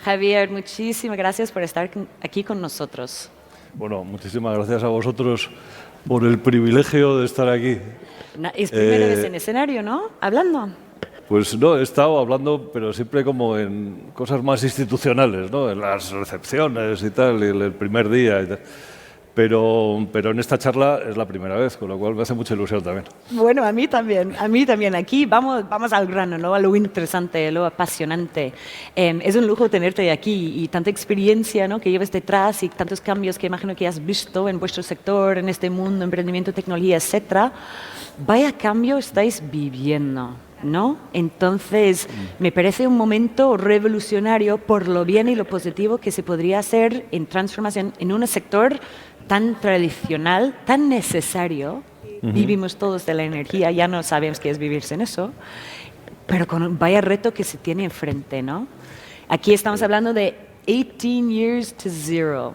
Javier, muchísimas gracias por estar aquí con nosotros. Bueno, muchísimas gracias a vosotros por el privilegio de estar aquí. Es primera vez en escenario, ¿no? Hablando. Pues no, he estado hablando, pero siempre como en cosas más institucionales, ¿no? En las recepciones y tal, y el primer día y tal. Pero en esta charla es la primera vez, con lo cual me hace mucha ilusión también. Bueno, a mí también. Aquí vamos al grano, ¿no? A lo interesante, a lo apasionante. Es un lujo tenerte aquí y tanta experiencia, ¿no? Que llevas detrás y tantos cambios que imagino que has visto en vuestro sector, en este mundo, emprendimiento, tecnología, etcétera. Vaya cambio estáis viviendo, ¿no? Entonces, me parece un momento revolucionario por lo bien y lo positivo que se podría hacer en transformación en un sector tan tradicional, tan necesario. Vivimos todos de la energía, ya no sabemos qué es vivir sin eso, pero con un vaya reto que se tiene enfrente, ¿no? Aquí estamos hablando de 18 years to zero.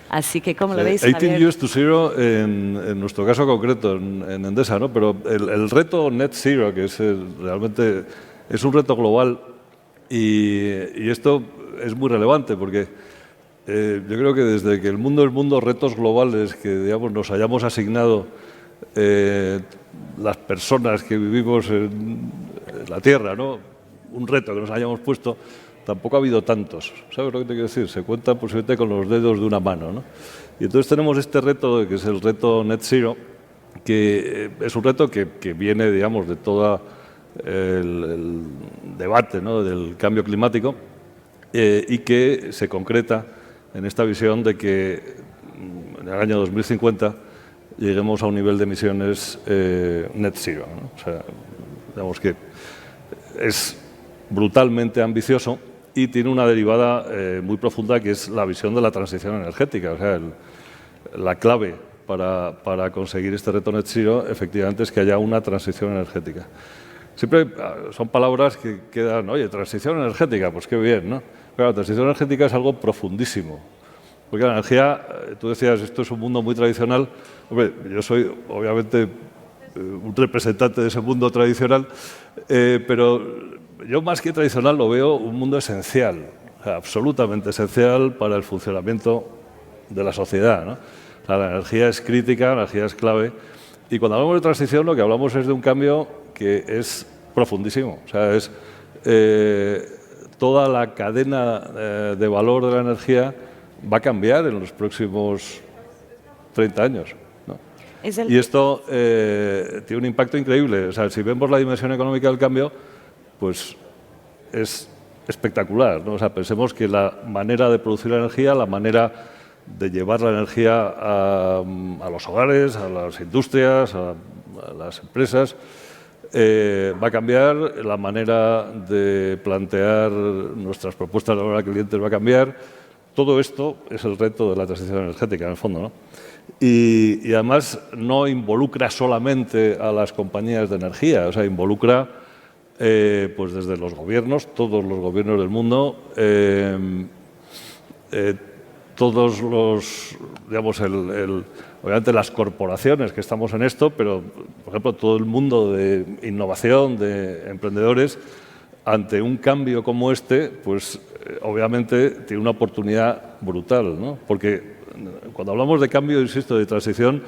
Así que, ¿cómo lo veis? 18 years to zero en nuestro caso concreto, en Endesa, ¿no? Pero el reto Net Zero, que es realmente es un reto global y esto es muy relevante porque yo creo que desde que el mundo es mundo, retos globales que digamos, nos hayamos asignado las personas que vivimos en la Tierra, ¿no? Un reto que nos hayamos puesto, tampoco ha habido tantos. ¿Sabes lo que te quiero decir? Se cuentan posiblemente con los dedos de una mano, ¿no? Y entonces tenemos este reto, que es el reto Net Zero, que es un reto que viene, digamos, de todo el debate, ¿no? Del cambio climático y que se concreta en esta visión de que en el año 2050 lleguemos a un nivel de emisiones net zero, ¿no? O sea, digamos que es brutalmente ambicioso y tiene una derivada muy profunda que es la visión de la transición energética. O sea, la clave para conseguir este reto net zero efectivamente es que haya una transición energética. Siempre son palabras que quedan, oye, transición energética, pues qué bien, ¿no? Pero la transición energética es algo profundísimo. Porque la energía, tú decías, esto es un mundo muy tradicional. Hombre, yo soy, obviamente, un representante de ese mundo tradicional, pero yo más que tradicional lo veo un mundo esencial, o sea, absolutamente esencial para el funcionamiento de la sociedad, ¿no? O sea, la energía es crítica, la energía es clave. Y cuando hablamos de transición, lo que hablamos es de un cambio que es profundísimo. O sea, es toda la cadena de valor de la energía va a cambiar en los próximos 30 años, ¿no? Y esto tiene un impacto increíble. O sea, si vemos la dimensión económica del cambio, pues es espectacular, ¿no? O sea, pensemos que la manera de producir la energía, la manera de llevar la energía a los hogares, a las industrias, a las empresas, va a cambiar, la manera de plantear nuestras propuestas de valor al cliente va a cambiar. Todo esto es el reto de la transición energética, en el fondo, ¿no? Y además no involucra solamente a las compañías de energía, o sea, involucra pues desde los gobiernos, todos los gobiernos del mundo, todos los, digamos, obviamente las corporaciones que estamos en esto, pero, por ejemplo, todo el mundo de innovación, de emprendedores, ante un cambio como este, pues obviamente tiene una oportunidad brutal, ¿no? Porque cuando hablamos de cambio, insisto, de transición,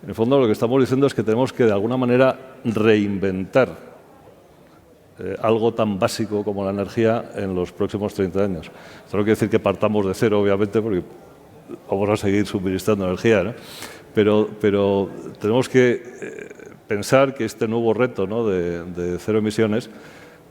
en el fondo lo que estamos diciendo es que tenemos que de alguna manera reinventar algo tan básico como la energía en los próximos 30 años. Esto no quiere decir que partamos de cero, obviamente, porque vamos a seguir suministrando energía, ¿no? Pero tenemos que pensar que este nuevo reto, ¿no? de cero emisiones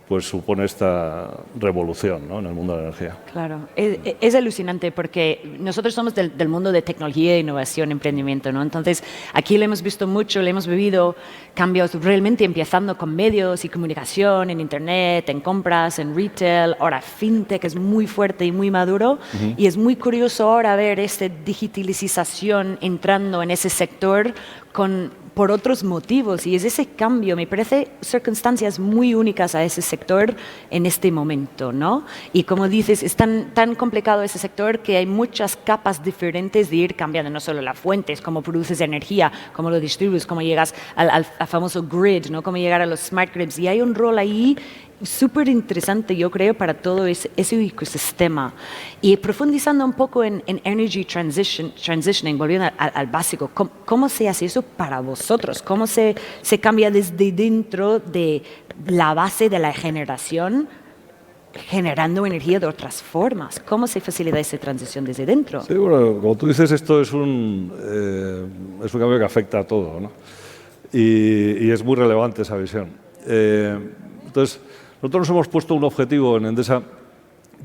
pues supone esta revolución, ¿no? en el mundo de la energía. Claro, es alucinante porque nosotros somos del mundo de tecnología, innovación, emprendimiento, ¿no? Entonces, aquí lo hemos visto mucho, lo hemos vivido cambios realmente empezando con medios y comunicación, en internet, en compras, en retail, ahora fintech es muy fuerte y muy maduro y es muy curioso ahora ver esta digitalización entrando en ese sector con por otros motivos, y es ese cambio, me parece circunstancias muy únicas a ese sector en este momento, ¿no? Y como dices, es tan complicado ese sector que hay muchas capas diferentes de ir cambiando, no solo las fuentes, cómo produces energía, cómo lo distribuyes, cómo llegas al famoso grid, ¿no? Cómo llegar a los smart grids, y hay un rol ahí súper interesante, yo creo, para todo ese ecosistema. Y profundizando un poco en energy transitioning, volviendo al básico, ¿cómo se hace eso para vosotros? ¿Cómo se cambia desde dentro de la base de la generación, generando energía de otras formas? ¿Cómo se facilita esa transición desde dentro? Sí, bueno, como tú dices, esto es un cambio que afecta a todo, ¿no? Y es muy relevante esa visión. Entonces, nosotros nos hemos puesto un objetivo en Endesa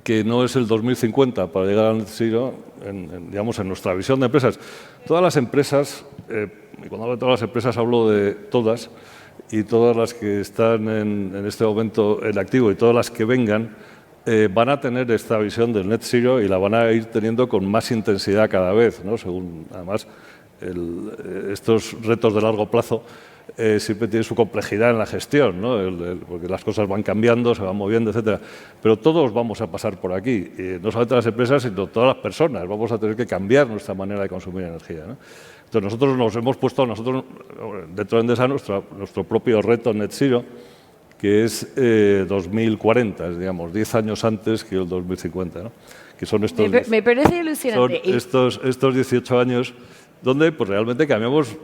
que no es el 2050 para llegar al net zero, digamos, en nuestra visión de empresas. Todas las empresas, y cuando hablo de todas las empresas hablo de todas, y todas las que están en este momento en activo y todas las que vengan, van a tener esta visión del net zero y la van a ir teniendo con más intensidad cada vez, ¿no? Según, además, estos retos de largo plazo siempre tienen su complejidad en la gestión, ¿no? Porque las cosas van cambiando, se van moviendo, etcétera. Pero todos vamos a pasar por aquí, no solamente las empresas, sino todas las personas. Vamos a tener que cambiar nuestra manera de consumir energía, ¿no? Entonces nosotros nos hemos puesto, dentro de Endesa, nuestro propio reto net zero, que es 2040, digamos, 10 años antes que el 2050, ¿no? Que son estos, me parece ilusionante. Son estos 18 años donde pues, realmente cambiamos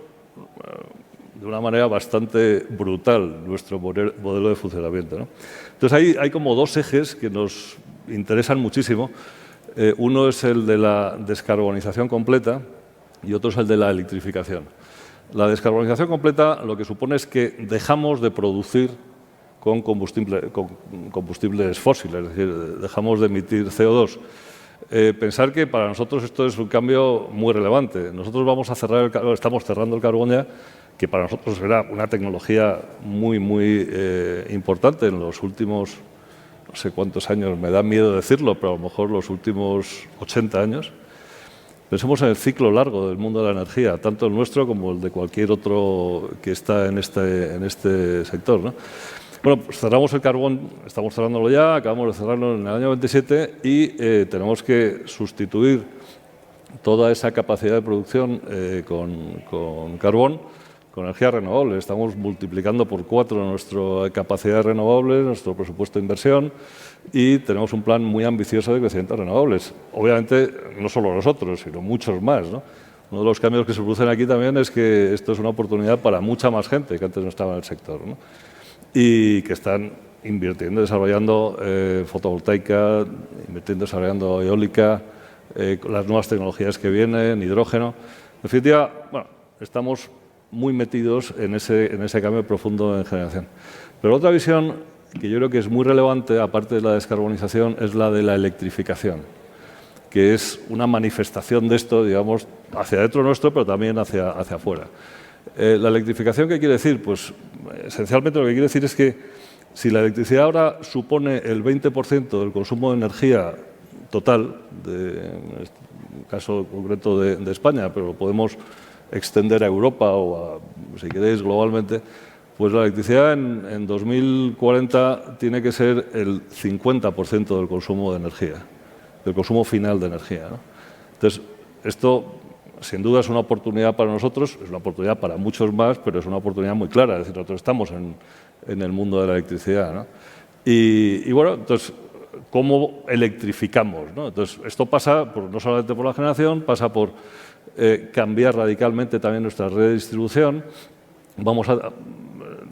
de una manera bastante brutal nuestro modelo de funcionamiento, ¿no? Entonces hay como dos ejes que nos interesan muchísimo. Uno es el de la descarbonización completa y otro es el de la electrificación. La descarbonización completa lo que supone es que dejamos de producir con combustibles fósiles, es decir, dejamos de emitir CO2. Pensar que para nosotros esto es un cambio muy relevante. Nosotros estamos cerrando el carbón ya, que para nosotros era una tecnología muy importante en los últimos, no sé cuántos años, me da miedo decirlo, pero a lo mejor los últimos 80 años. Pensemos en el ciclo largo del mundo de la energía, tanto el nuestro como el de cualquier otro que está en este sector, ¿no? Bueno, pues cerramos el carbón, estamos cerrándolo ya, acabamos de cerrarlo en el año 27 y tenemos que sustituir toda esa capacidad de producción con carbón, con energías renovables. Estamos multiplicando por 4 nuestra capacidad de renovables, nuestro presupuesto de inversión y tenemos un plan muy ambicioso de crecimiento de renovables. Obviamente, no solo nosotros, sino muchos más, ¿no? Uno de los cambios que se producen aquí también es que esto es una oportunidad para mucha más gente que antes no estaba en el sector, ¿no? Y que están invirtiendo, desarrollando fotovoltaica, desarrollando eólica, las nuevas tecnologías que vienen, hidrógeno. En definitiva, bueno, estamos muy metidos en ese cambio profundo en generación. Pero otra visión que yo creo que es muy relevante, aparte de la descarbonización, es la de la electrificación, que es una manifestación de esto, digamos, hacia dentro nuestro, pero también hacia afuera. ¿La electrificación qué quiere decir? Pues esencialmente lo que quiere decir es que si la electricidad ahora supone el 20% del consumo de energía total, en este caso concreto de España, pero lo podemos extender a Europa o si queréis, globalmente, pues la electricidad en 2040 tiene que ser el 50% del consumo de energía, del consumo final de energía, ¿no? Entonces, esto sin duda es una oportunidad para nosotros, es una oportunidad para muchos más, pero es una oportunidad muy clara. Es decir, nosotros estamos en el mundo de la electricidad, ¿no? Y bueno, entonces, ¿cómo electrificamos, ¿no? Entonces, esto pasa no solamente por la generación, pasa por cambiar radicalmente también nuestra red de distribución.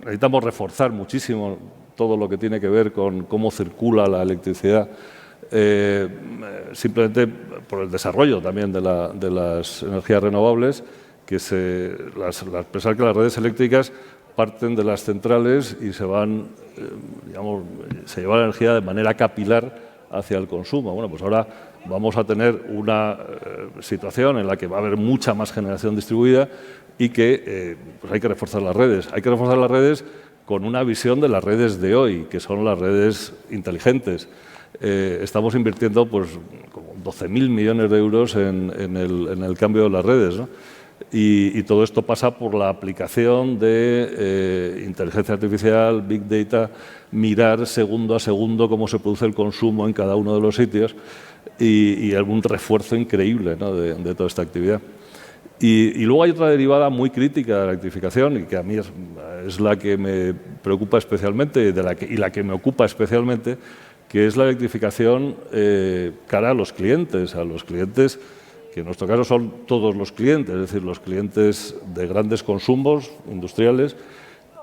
Necesitamos reforzar muchísimo todo lo que tiene que ver con cómo circula la electricidad, simplemente por el desarrollo también de las energías renovables, pensar que las redes eléctricas parten de las centrales y se lleva la energía de manera capilar hacia el consumo. Bueno, pues ahora vamos a tener una situación en la que va a haber mucha más generación distribuida y que pues hay que reforzar las redes. Hay que reforzar las redes con una visión de las redes de hoy, que son las redes inteligentes. Estamos invirtiendo pues, como 12.000 millones de euros en el cambio de las redes, ¿no? Y todo esto pasa por la aplicación de inteligencia artificial, Big Data, mirar segundo a segundo cómo se produce el consumo en cada uno de los sitios y algún refuerzo increíble, ¿no?, de toda esta actividad. Y luego hay otra derivada muy crítica de la electrificación y que a mí es la que me preocupa especialmente y la que me ocupa especialmente, que es la electrificación cara a los clientes que en nuestro caso son todos los clientes, es decir, los clientes de grandes consumos industriales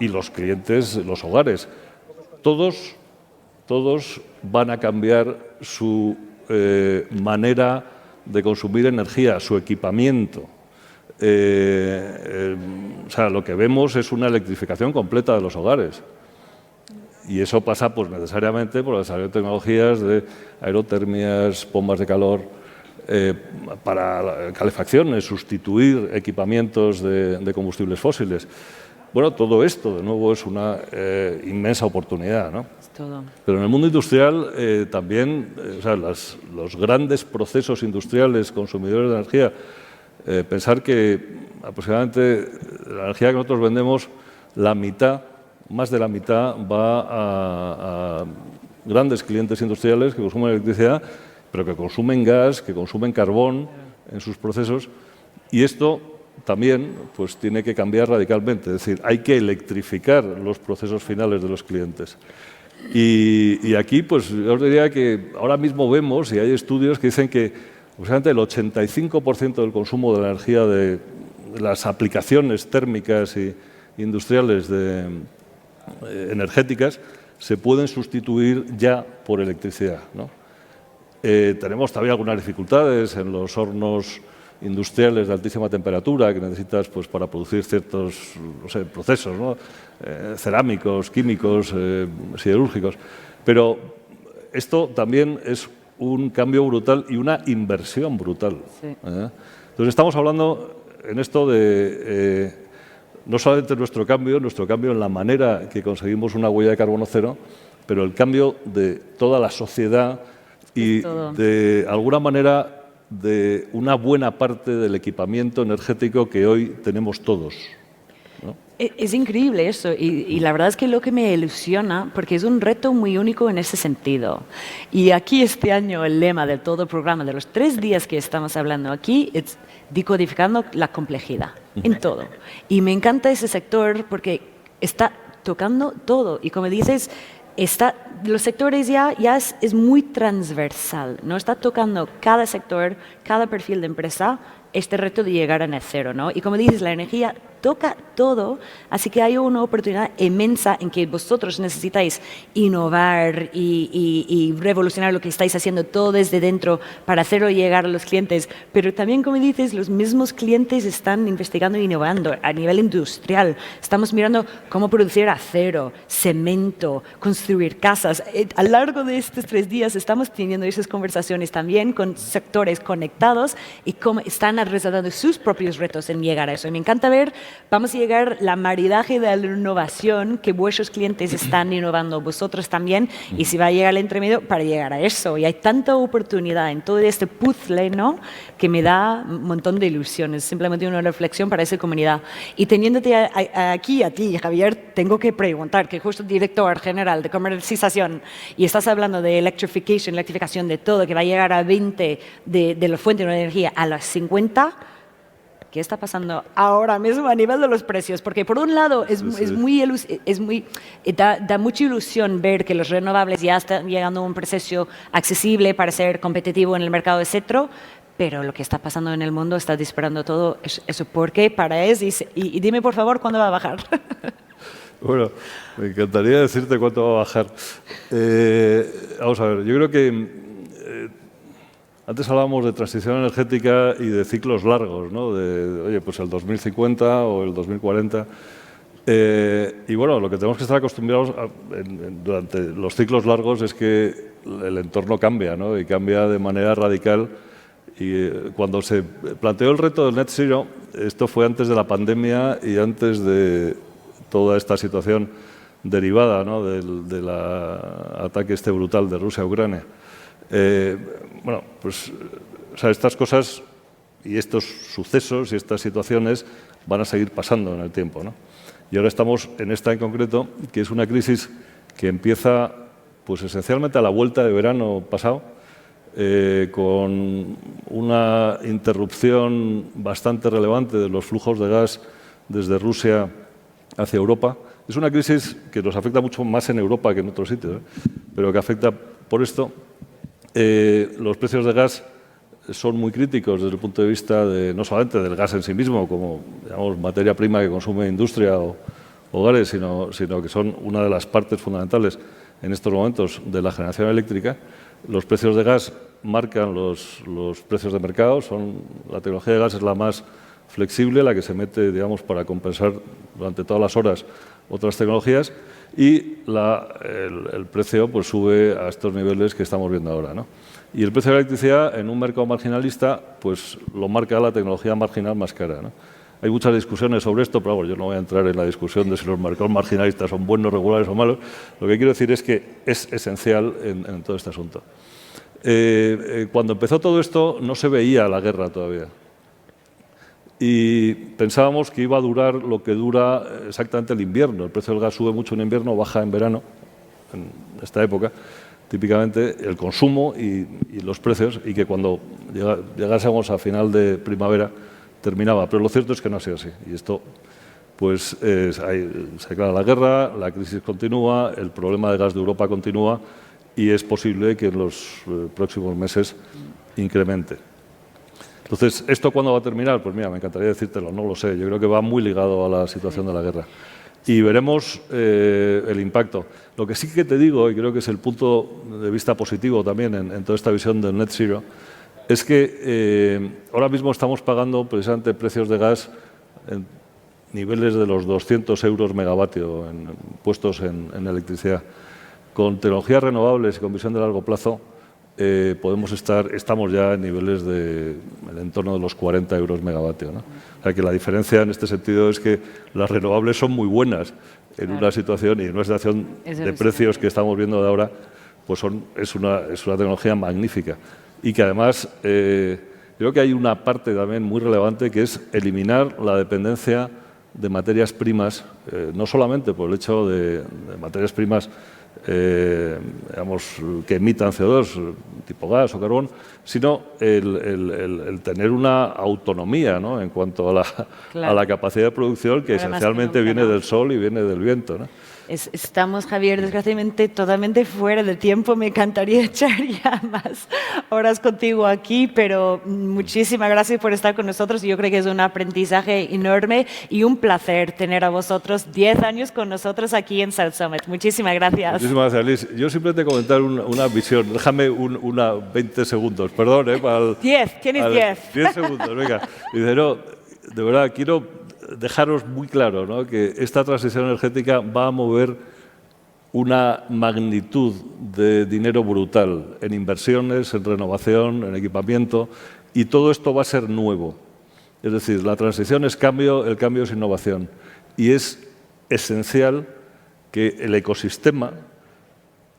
y los clientes, los hogares. Todos van a cambiar su manera de consumir energía, su equipamiento. O sea, lo que vemos es una electrificación completa de los hogares. Y eso pasa pues, necesariamente por el desarrollo de tecnologías de aerotermias, bombas de calor, para calefacciones, sustituir equipamientos de combustibles fósiles. Bueno, todo esto, de nuevo, es una inmensa oportunidad, ¿no? Es todo. Pero en el mundo industrial también, o sea, los grandes procesos industriales consumidores de energía, pensar que aproximadamente la energía que nosotros vendemos, la mitad, más de la mitad, va a grandes clientes industriales que consumen electricidad, pero que consumen gas, que consumen carbón en sus procesos, y esto también pues, tiene que cambiar radicalmente. Es decir, hay que electrificar los procesos finales de los clientes. Y aquí, pues, yo os diría que ahora mismo vemos, y hay estudios que dicen que aproximadamente el 85% del consumo de la energía de las aplicaciones térmicas e industriales energéticas se pueden sustituir ya por electricidad, ¿no? Tenemos todavía algunas dificultades en los hornos industriales de altísima temperatura que necesitas pues, para producir ciertos procesos, ¿no? Cerámicos, químicos, siderúrgicos. Pero esto también es un cambio brutal y una inversión brutal. Sí. Entonces estamos hablando en esto de no solamente nuestro cambio en la manera que conseguimos una huella de carbono cero, pero el cambio de toda la sociedad y de alguna manera de una buena parte del equipamiento energético que hoy tenemos todos, ¿no? Es increíble eso y la verdad es que lo que me ilusiona, porque es un reto muy único en ese sentido. Y aquí este año el lema de todo el programa, de los 3 días que estamos hablando aquí, es decodificando la complejidad en todo. Y me encanta ese sector porque está tocando todo y como dices, los sectores ya es muy transversal, ¿no? Está tocando cada sector, cada perfil de empresa, este reto de llegar a net cero, ¿no? Y como dices, la energía toca todo, así que hay una oportunidad inmensa en que vosotros necesitáis innovar y revolucionar lo que estáis haciendo todo desde dentro para hacerlo llegar a los clientes, pero también, como dices, los mismos clientes están investigando e innovando a nivel industrial. Estamos mirando cómo producir acero, cemento, construir casas. A lo largo de estos 3 días estamos teniendo esas conversaciones también con sectores conectados y cómo están resaltando sus propios retos en llegar a eso. Y me encanta ver, vamos a llegar la maridaje de la innovación que vuestros clientes están innovando, vosotros también, y si va a llegar al entremedio para llegar a eso. Y hay tanta oportunidad en todo este puzzle, ¿no?, que me da un montón de ilusiones. Simplemente una reflexión para esa comunidad. Y teniéndote aquí a ti, Javier, tengo que preguntar, que justo director general de comercialización, y estás hablando de electrificación de todo, que va a llegar a 20 de la fuente de energía a las 50. ¿Qué está pasando ahora mismo a nivel de los precios? Porque por un lado da mucha ilusión ver que los renovables ya están llegando a un precio accesible para ser competitivo en el mercado de cetro, pero lo que está pasando en el mundo está disparando todo eso. ¿Por qué? Para eso. Y dime, por favor, ¿cuándo va a bajar? Bueno, me encantaría decirte cuánto va a bajar. Vamos a ver, yo creo que antes hablábamos de transición energética y de ciclos largos, ¿no? Oye, pues el 2050 o el 2040. Y bueno, lo que tenemos que estar acostumbrados durante los ciclos largos es que el entorno cambia, ¿no? Y cambia de manera radical. Y cuando se planteó el reto del net zero, esto fue antes de la pandemia y antes de toda esta situación derivada, ¿no?, del ataque brutal de Rusia a Ucrania. Bueno, pues o sea, estas cosas y estos sucesos y estas situaciones van a seguir pasando en el tiempo, ¿no? Y ahora estamos en esta en concreto, que es una crisis que empieza pues esencialmente a la vuelta de verano pasado, con una interrupción bastante relevante de los flujos de gas desde Rusia hacia Europa. Es una crisis que nos afecta mucho más en Europa que en otros sitios, pero que afecta por esto. Los precios de gas son muy críticos desde el punto de vista de, no solamente del gas en sí mismo, como digamos, materia prima que consume industria o hogares, sino que son una de las partes fundamentales en estos momentos de la generación eléctrica. Los precios de gas marcan los precios de mercado. La tecnología de gas es la más flexible, la que se mete, digamos, para compensar durante todas las horas otras tecnologías, y el precio pues sube a estos niveles que estamos viendo ahora, ¿no? Y el precio de la electricidad en un mercado marginalista pues lo marca la tecnología marginal más cara, ¿no? Hay muchas discusiones sobre esto, pero bueno, yo no voy a entrar en la discusión de si los mercados marginalistas son buenos, regulares o malos. Lo que quiero decir es que es esencial en todo este asunto. Cuando empezó todo esto no se veía la guerra todavía. Y pensábamos que iba a durar lo que dura exactamente el invierno. El precio del gas sube mucho en invierno, baja en verano, en esta época, típicamente el consumo y los precios, y que cuando llegásemos a final de primavera terminaba. Pero lo cierto es que no ha sido así. Y esto, pues, se declara la guerra, la crisis continúa, el problema de gas de Europa continúa, y es posible que en los próximos meses incremente. Entonces, ¿esto cuándo va a terminar? Pues mira, me encantaría decírtelo, no lo sé. Yo creo que va muy ligado a la situación de la guerra. Y veremos el impacto. Lo que sí que te digo, y creo que es el punto de vista positivo también en toda esta visión del Net Zero, es que ahora mismo estamos pagando precisamente precios de gas en niveles de los 200 euros megavatio puestos en electricidad. Con tecnologías renovables y con visión de largo plazo, estamos ya en niveles en entorno de los 40 euros megavatio, ¿no? O sea que la diferencia en este sentido es que las renovables son muy buenas en una situación, y en una situación de precios que estamos viendo de ahora, pues es una tecnología magnífica. Y que además creo que hay una parte también muy relevante, que es eliminar la dependencia de materias primas, no solamente por el hecho de materias primas digamos, que emitan CO2, tipo gas o carbón, sino el tener una autonomía, ¿no?, en cuanto a la capacidad de producción, que esencialmente viene del sol y viene del viento, ¿no? Estamos, Javier, desgraciadamente totalmente fuera de tiempo. Me encantaría echar ya más horas contigo aquí, pero muchísimas gracias por estar con nosotros. Yo creo que es un aprendizaje enorme y un placer tener a vosotros 10 años con nosotros aquí en South Summit. Muchísimas gracias. Muchísimas gracias, Liz. Yo simplemente comentar una visión. Déjame 20 segundos, perdón. 10, tienes 10. 10 segundos, venga. Dice, no, de verdad, quiero dejaros muy claro, ¿no?, que esta transición energética va a mover una magnitud de dinero brutal en inversiones, en renovación, en equipamiento, y todo esto va a ser nuevo. Es decir, la transición es cambio, el cambio es innovación, y es esencial que el ecosistema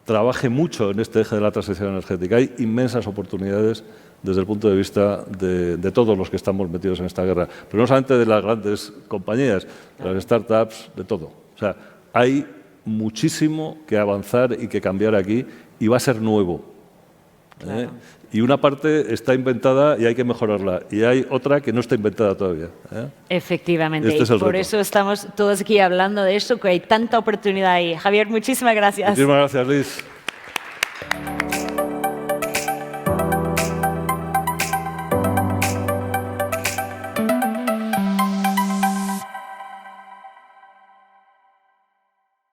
trabaje mucho en este eje de la transición energética. Hay inmensas oportunidades desde el punto de vista de todos los que estamos metidos en esta guerra, pero no solamente de las grandes compañías, de las startups, de todo. O sea, hay muchísimo que avanzar y que cambiar aquí, y va a ser nuevo. Claro. Y una parte está inventada y hay que mejorarla, y hay otra que no está inventada todavía. Efectivamente, y por eso estamos todos aquí hablando de esto, que hay tanta oportunidad ahí. Javier, muchísimas gracias. Muchísimas gracias, Liz.